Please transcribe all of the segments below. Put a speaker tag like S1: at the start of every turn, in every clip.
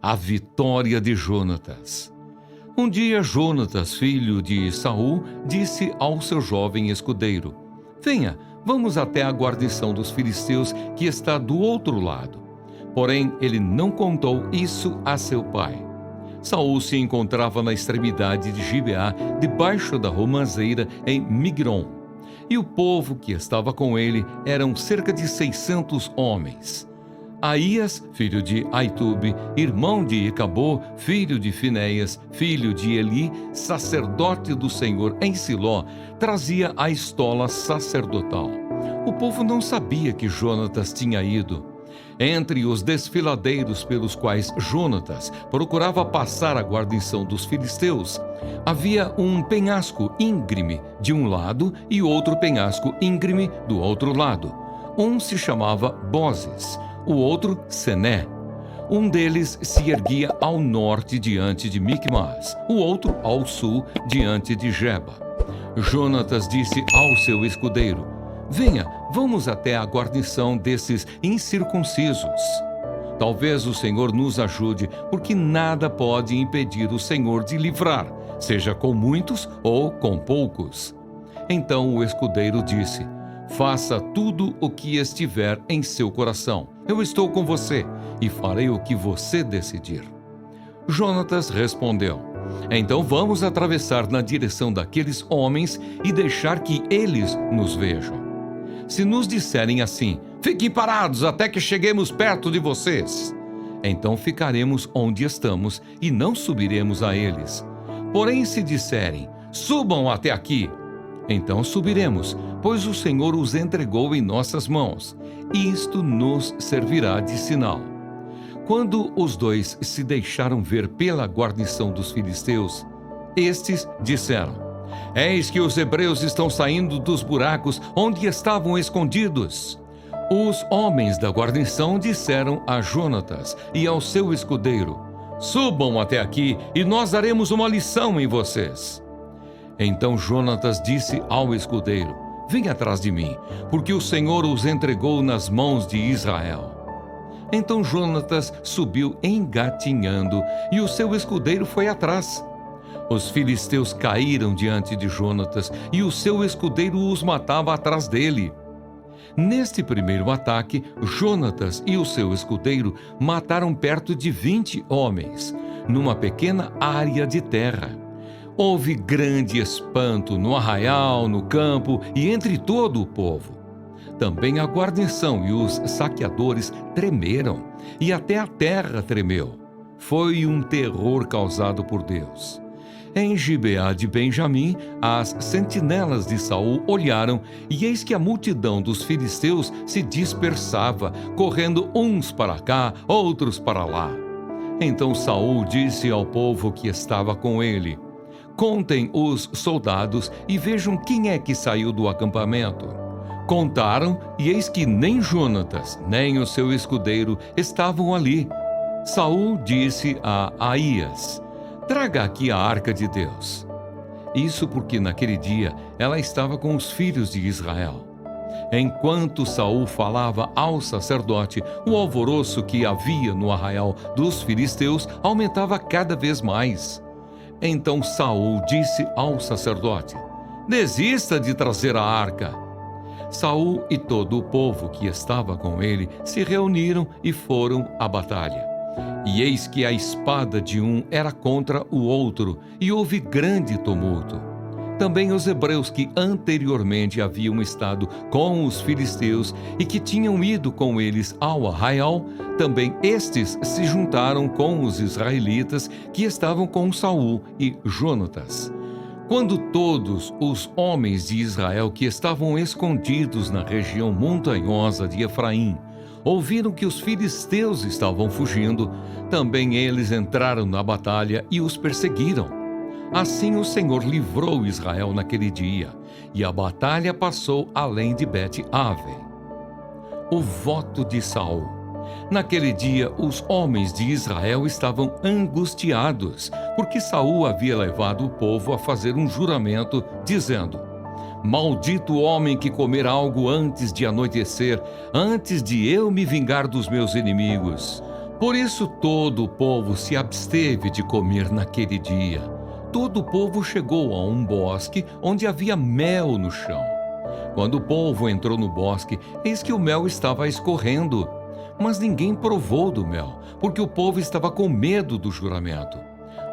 S1: A vitória de Jonatas. Um dia Jonatas, filho de Saul, disse ao seu jovem escudeiro: Venha, vamos até a guarnição dos filisteus que está do outro lado. Porém, ele não contou isso a seu pai. Saul se encontrava na extremidade de Gibeá, debaixo da romazeira em Migron. E o povo que estava com ele eram cerca de 600 homens. Aías, filho de Aitube, irmão de Icabô, filho de Finéias, filho de Eli, sacerdote do Senhor em Siló, trazia a estola sacerdotal. O povo não sabia que Jonatas tinha ido. Entre os desfiladeiros pelos quais Jonatas procurava passar a guarnição dos filisteus, havia um penhasco íngreme de um lado e outro penhasco íngreme do outro lado. Um se chamava Bozes, o outro Sené. Um deles se erguia ao norte diante de Micmas, o outro ao sul diante de Geba. Jonatas disse ao seu escudeiro: Venha, vamos até a guarnição desses incircuncisos. Talvez o Senhor nos ajude, porque nada pode impedir o Senhor de livrar, seja com muitos ou com poucos. Então o escudeiro disse: Faça tudo o que estiver em seu coração. Eu estou com você e farei o que você decidir. Jonatas respondeu: Então vamos atravessar na direção daqueles homens e deixar que eles nos vejam. Se nos disserem assim: Fiquem parados até que cheguemos perto de vocês, então ficaremos onde estamos e não subiremos a eles. Porém, se disserem: Subam até aqui, então subiremos, pois o Senhor os entregou em nossas mãos. Isto nos servirá de sinal. Quando os dois se deixaram ver pela guarnição dos filisteus, estes disseram: Eis que os hebreus estão saindo dos buracos onde estavam escondidos. Os homens da guarnição disseram a Jonatas e ao seu escudeiro: Subam até aqui e nós daremos uma lição em vocês. Então Jonatas disse ao escudeiro: Venha atrás de mim, porque o Senhor os entregou nas mãos de Israel. Então Jonatas subiu engatinhando, e o seu escudeiro foi atrás. Os filisteus caíram diante de Jonatas, e o seu escudeiro os matava atrás dele. Neste primeiro ataque, Jonatas e o seu escudeiro mataram perto de 20 homens, numa pequena área de terra. Houve grande espanto no arraial, no campo e entre todo o povo. Também a guarnição e os saqueadores tremeram, e até a terra tremeu. Foi um terror causado por Deus. Em Gibeá de Benjamim, as sentinelas de Saul olharam, e eis que a multidão dos filisteus se dispersava, correndo uns para cá, outros para lá. Então Saul disse ao povo que estava com ele: Contem os soldados e vejam quem é que saiu do acampamento. Contaram, e eis que nem Jonatas, nem o seu escudeiro estavam ali. Saul disse a Aías: Traga aqui a arca de Deus. Isso porque naquele dia ela estava com os filhos de Israel. Enquanto Saul falava ao sacerdote, o alvoroço que havia no arraial dos filisteus aumentava cada vez mais. Então Saul disse ao sacerdote: Desista de trazer a arca. Saul e todo o povo que estava com ele se reuniram e foram à batalha. E eis que a espada de um era contra o outro, e houve grande tumulto. Também os hebreus que anteriormente haviam estado com os filisteus e que tinham ido com eles ao arraial, também estes se juntaram com os israelitas que estavam com Saul e Jonatas. Quando todos os homens de Israel que estavam escondidos na região montanhosa de Efraim ouviram que os filisteus estavam fugindo, também eles entraram na batalha e os perseguiram. Assim o Senhor livrou Israel naquele dia, e a batalha passou além de Bet-Aven. O voto de Saul. Naquele dia, os homens de Israel estavam angustiados, porque Saul havia levado o povo a fazer um juramento, dizendo: Maldito o homem que comer algo antes de anoitecer, antes de eu me vingar dos meus inimigos. Por isso todo o povo se absteve de comer naquele dia. Todo o povo chegou a um bosque onde havia mel no chão. Quando o povo entrou no bosque, eis que o mel estava escorrendo. Mas ninguém provou do mel, porque o povo estava com medo do juramento.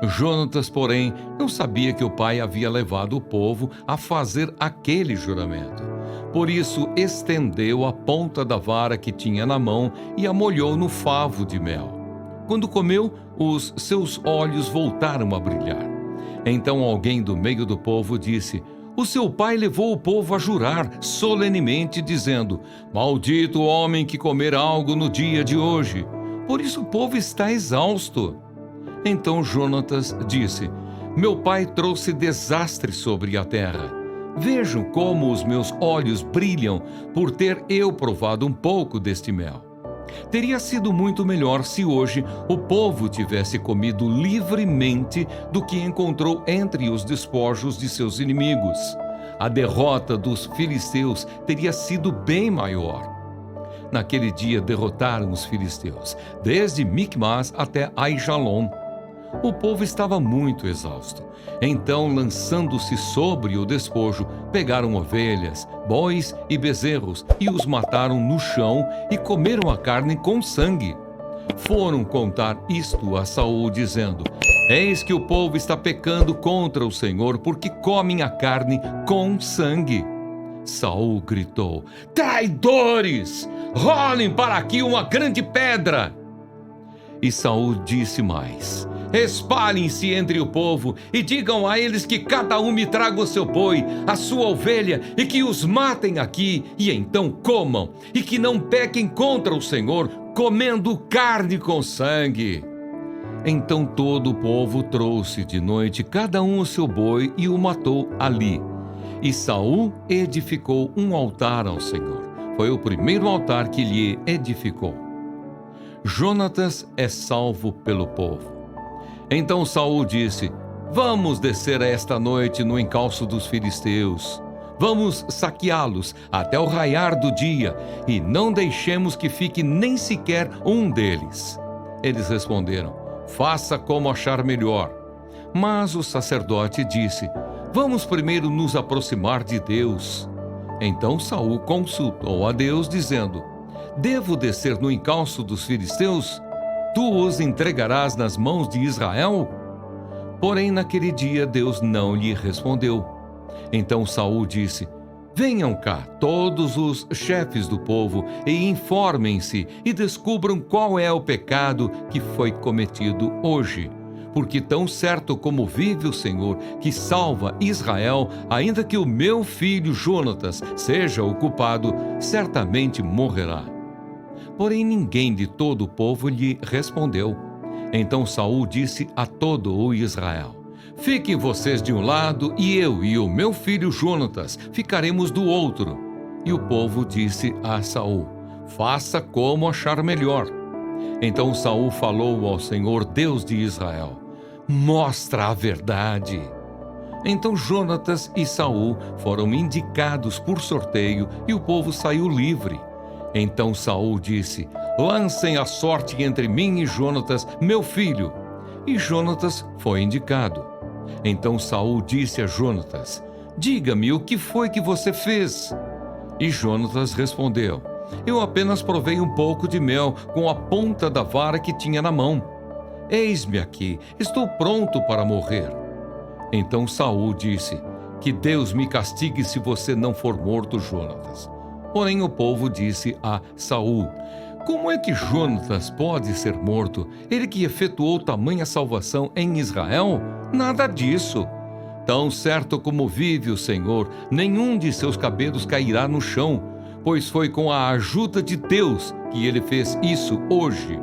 S1: Jonatas, porém, não sabia que o pai havia levado o povo a fazer aquele juramento. Por isso, estendeu a ponta da vara que tinha na mão e a molhou no favo de mel. Quando comeu, os seus olhos voltaram a brilhar. Então alguém do meio do povo disse: o seu pai levou o povo a jurar solenemente, dizendo: maldito o homem que comer algo no dia de hoje. Por isso o povo está exausto. Então Jonatas disse: meu pai trouxe desastre sobre a terra. Vejam como os meus olhos brilham por ter eu provado um pouco deste mel. Teria sido muito melhor se hoje o povo tivesse comido livremente do que encontrou entre os despojos de seus inimigos. A derrota dos filisteus teria sido bem maior. Naquele dia derrotaram os filisteus, desde Micmas até Aijalon. O povo estava muito exausto. Então, lançando-se sobre o despojo, pegaram ovelhas, bois e bezerros e os mataram no chão e comeram a carne com sangue. Foram contar isto a Saul, dizendo: eis que o povo está pecando contra o Senhor, porque comem a carne com sangue. Saul gritou: traidores! Rolem para aqui uma grande pedra! E Saul disse mais: espalhem-se entre o povo e digam a eles que cada um me traga o seu boi, a sua ovelha, e que os matem aqui, e então comam, e que não pequem contra o Senhor, comendo carne com sangue. Então todo o povo trouxe de noite cada um o seu boi e o matou ali. E Saul edificou um altar ao Senhor. Foi o primeiro altar que lhe edificou. Jonatas é salvo pelo povo. Então Saul disse: vamos descer esta noite no encalço dos filisteus. Vamos saqueá-los até o raiar do dia, e não deixemos que fique nem sequer um deles. Eles responderam: faça como achar melhor. Mas o sacerdote disse: vamos primeiro nos aproximar de Deus. Então Saul consultou a Deus, dizendo: devo descer no encalço dos filisteus? Tu os entregarás nas mãos de Israel? Porém, naquele dia, Deus não lhe respondeu. Então Saul disse: venham cá todos os chefes do povo e informem-se e descubram qual é o pecado que foi cometido hoje. Porque tão certo como vive o Senhor, que salva Israel, ainda que o meu filho Jonatas seja o culpado, certamente morrerá. Porém, ninguém de todo o povo lhe respondeu. Então Saul disse a todo o Israel: fiquem vocês de um lado, e eu e o meu filho Jonatas ficaremos do outro. E o povo disse a Saul: faça como achar melhor. Então Saul falou ao Senhor, Deus de Israel: mostra a verdade. Então Jonatas e Saul foram indicados por sorteio, e o povo saiu livre. Então Saul disse: lancem a sorte entre mim e Jonatas, meu filho. E Jonatas foi indicado. Então Saul disse a Jonatas: diga-me, o que foi que você fez? E Jonatas respondeu: eu apenas provei um pouco de mel com a ponta da vara que tinha na mão. Eis-me aqui, estou pronto para morrer. Então Saul disse: que Deus me castigue se você não for morto, Jonatas. Porém o povo disse a Saul: como é que Jonatas pode ser morto, ele que efetuou tamanha salvação em Israel? Nada disso. Tão certo como vive o Senhor, nenhum de seus cabelos cairá no chão, pois foi com a ajuda de Deus que ele fez isso hoje.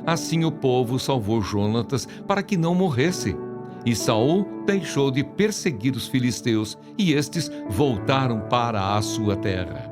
S1: Assim o povo salvou Jonatas para que não morresse. E Saul deixou de perseguir os filisteus, e estes voltaram para a sua terra.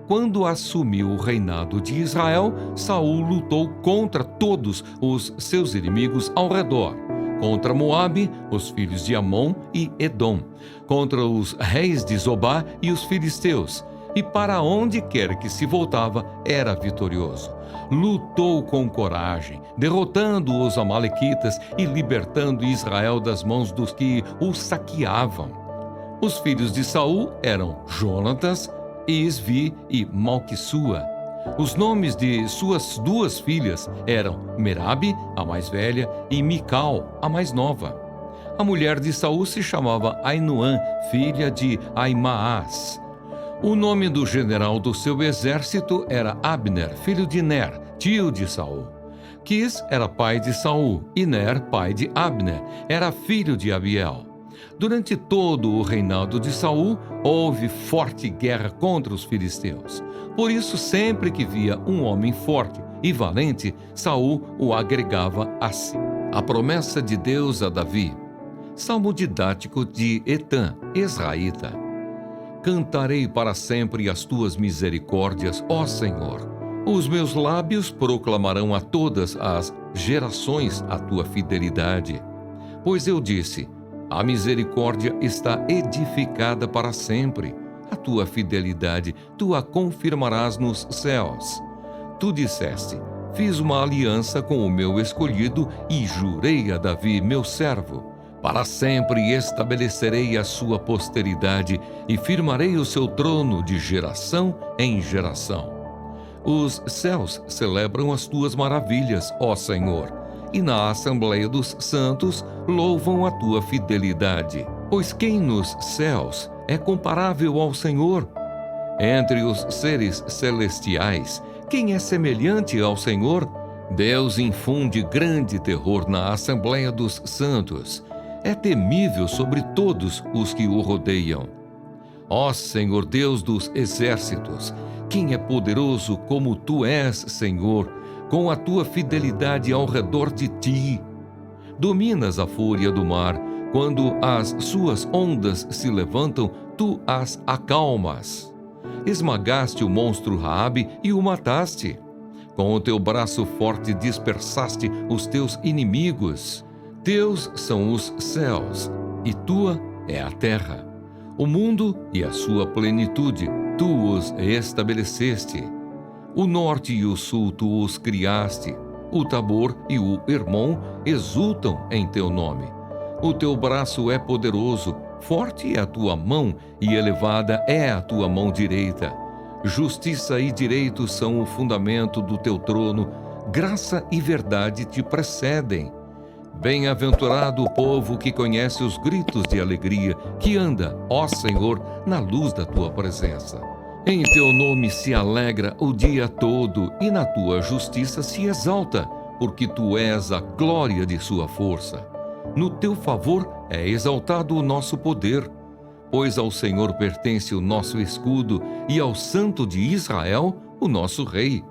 S1: Quando assumiu o reinado de Israel, Saul lutou contra todos os seus inimigos ao redor, contra Moabe, os filhos de Amon e Edom, contra os reis de Zobá e os filisteus, e para onde quer que se voltava era vitorioso. Lutou com coragem, derrotando os amalequitas e libertando Israel das mãos dos que o saqueavam. Os filhos de Saul eram Jonatas, Isvi e Malquissua. Os nomes de suas duas filhas eram Merabe, a mais velha, e Mical, a mais nova. A mulher de Saul se chamava Ainoã, filha de Aimaas. O nome do general do seu exército era Abner, filho de Ner, tio de Saul. Quis era pai de Saul, e Ner, pai de Abner, era filho de Abiel. Durante todo o reinado de Saul, houve forte guerra contra os filisteus. Por isso, sempre que via um homem forte e valente, Saul o agregava a si. A promessa de Deus a Davi. Salmo didático de Etã, Ezraíta. Cantarei para sempre as tuas misericórdias, ó Senhor. Os meus lábios proclamarão a todas as gerações a tua fidelidade. Pois eu disse: a misericórdia está edificada para sempre. A tua fidelidade tu a confirmarás nos céus. Tu disseste: fiz uma aliança com o meu escolhido e jurei a Davi, meu servo. Para sempre estabelecerei a sua posteridade e firmarei o seu trono de geração em geração. Os céus celebram as tuas maravilhas, ó Senhor, e na Assembleia dos Santos louvam a tua fidelidade. Pois quem nos céus é comparável ao Senhor? Entre os seres celestiais, quem é semelhante ao Senhor? Deus infunde grande terror na Assembleia dos Santos. É temível sobre todos os que o rodeiam. Ó Senhor Deus dos exércitos, quem é poderoso como tu és, Senhor, com a tua fidelidade ao redor de ti? Dominas a fúria do mar, quando as suas ondas se levantam, tu as acalmas. Esmagaste o monstro Raabe e o mataste. Com o teu braço forte dispersaste os teus inimigos. Teus são os céus, e tua é a terra. O mundo e a sua plenitude, tu os estabeleceste. O norte e o sul tu os criaste. O Tabor e o Hermon exultam em teu nome. O teu braço é poderoso, forte é a tua mão e elevada é a tua mão direita. Justiça e direito são o fundamento do teu trono, graça e verdade te precedem. Bem-aventurado o povo que conhece os gritos de alegria, que anda, ó Senhor, na luz da tua presença. Em teu nome se alegra o dia todo, e na tua justiça se exalta, porque tu és a glória de sua força. No teu favor é exaltado o nosso poder, pois ao Senhor pertence o nosso escudo, e ao Santo de Israel, o nosso Rei.